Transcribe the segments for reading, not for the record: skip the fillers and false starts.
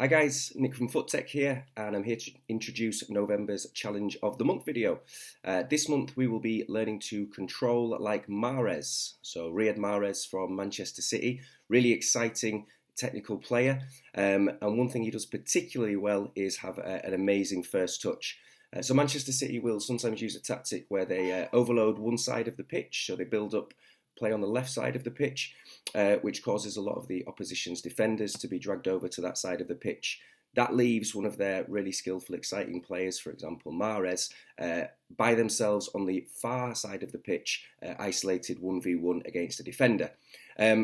Hi guys, Nick from FootTech here, and I'm here to introduce November's Challenge of the Month video. This month we will be learning to control like Mahrez. So Riyad Mahrez from Manchester City, really exciting technical player, and one thing he does particularly well is have an amazing first touch. So Manchester City will sometimes use a tactic where they overload one side of the pitch, so they build up play on the left side of the pitch, which causes a lot of the opposition's defenders to be dragged over to that side of the pitch. That leaves one of their really skillful, exciting players, for example, Mahrez, by themselves on the far side of the pitch, isolated 1v1 against a defender.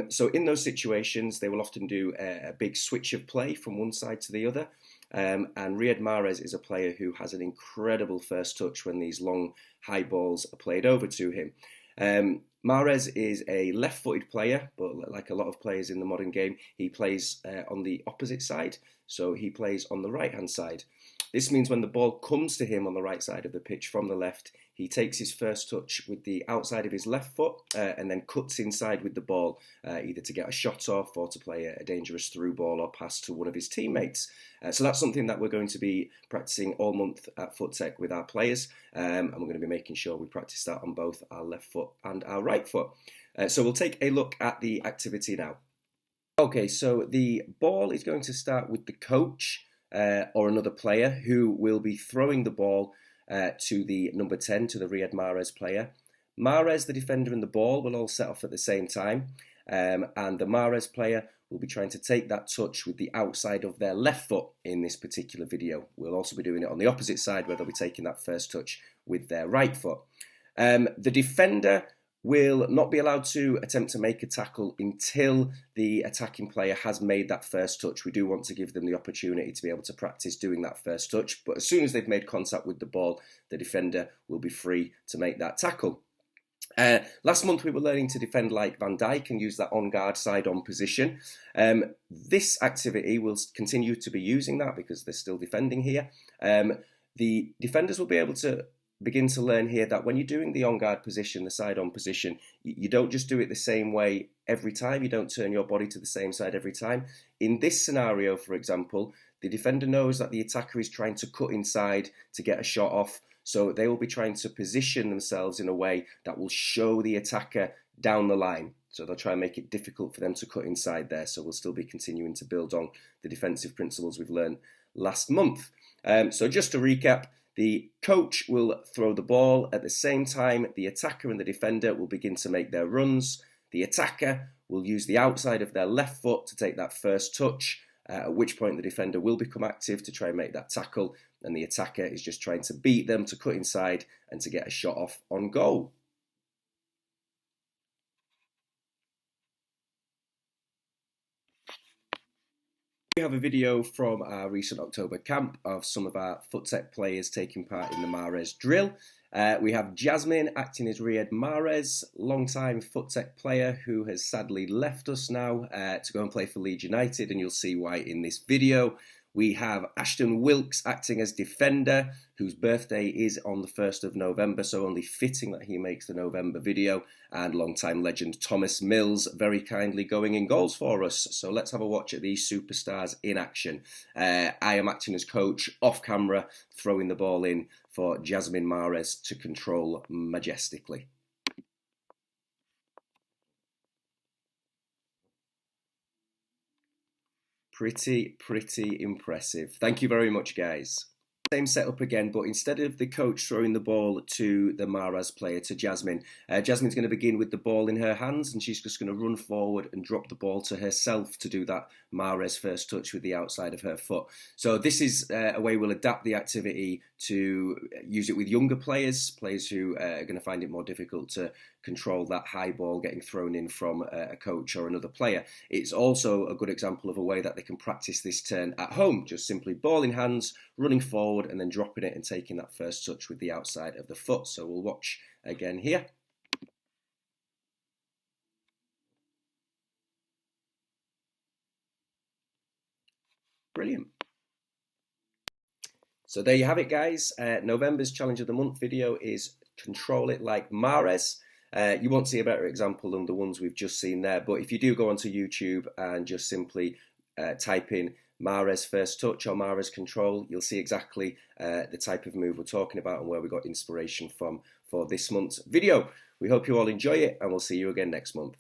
So in those situations, they will often do a big switch of play from one side to the other. And Riyad Mahrez is a player who has an incredible first touch when these long, high balls are played over to him. Mahrez is a left-footed player, but like a lot of players in the modern game, he plays on the opposite side, so he plays on the right-hand side. This means when the ball comes to him on the right side of the pitch from the left, he takes his first touch with the outside of his left foot and then cuts inside with the ball, either to get a shot off or to play a dangerous through ball or pass to one of his teammates. So that's something that we're going to be practicing all month at FootTech with our players, and we're going to be making sure we practice that on both our left foot and our right foot. So we'll take a look at the activity now. Okay, so the ball is going to start with the coach or another player who will be throwing the ball to the number 10, to the Riyad Mahrez player. Mahrez, the defender, and the ball will all set off at the same time, and the Mahrez player will be trying to take that touch with the outside of their left foot in this particular video. We'll also be doing it on the opposite side where they'll be taking that first touch with their right foot. The defender will not be allowed to attempt to make a tackle until the attacking player has made that first touch. We do want to give them the opportunity to be able to practice doing that first touch, but as soon as they've made contact with the ball, the defender will be free to make that tackle. Last month we were learning to defend like Van Dijk and use that on-guard side-on position. This activity will continue to be using that because they're still defending here. The defenders will be able to begin to learn here that when you're doing the on-guard position, the side-on position, you don't just do it the same way every time. You don't turn your body to the same side every time. In this scenario, for example, the defender knows that the attacker is trying to cut inside to get a shot off, so they will be trying to position themselves in a way that will show the attacker down the line. So they'll try and make it difficult for them to cut inside there. So we'll still be continuing to build on the defensive principles we've learned last month. So just to recap, the coach will throw the ball. At the same time, the attacker and the defender will begin to make their runs. The attacker will use the outside of their left foot to take that first touch, at which point the defender will become active to try and make that tackle, and the attacker is just trying to beat them, to cut inside and to get a shot off on goal. We have a video from our recent October camp of some of our FootTech players taking part in the Mahrez drill. We have Jasmine acting as Riyad Mahrez, long-time FootTech player who has sadly left us now to go and play for Leeds United, and you'll see why in this video. We have Ashton Wilkes acting as defender, whose birthday is on the 1st of November, so only fitting that he makes the November video, and long-time legend Thomas Mills very kindly going in goals for us. So let's have a watch at these superstars in action. I am acting as coach off camera, throwing the ball in for Jasmine Mahrez to control majestically. Pretty impressive. Thank you very much, guys. Same setup again, but instead of the coach throwing the ball to the Mahrez player, to Jasmine, Jasmine's going to begin with the ball in her hands, and she's just going to run forward and drop the ball to herself to do that Mahrez first touch with the outside of her foot. So this is a way we'll adapt the activity to use it with younger players who are going to find it more difficult to control that high ball getting thrown in from a coach or another player. It's also a good example of a way that they can practice this turn at home, just simply ball in hands, running forward and then dropping it and taking that first touch with the outside of the foot. So we'll watch again here. Brilliant. So there you have it, guys. November's Challenge of the Month video is Control It Like Mahrez. You won't see a better example than the ones we've just seen there, but if you do go onto YouTube and just simply type in Mahrez first touch or Mahrez control, you'll see exactly the type of move we're talking about and where we got inspiration from for this month's video. We hope you all enjoy it, and we'll see you again next month.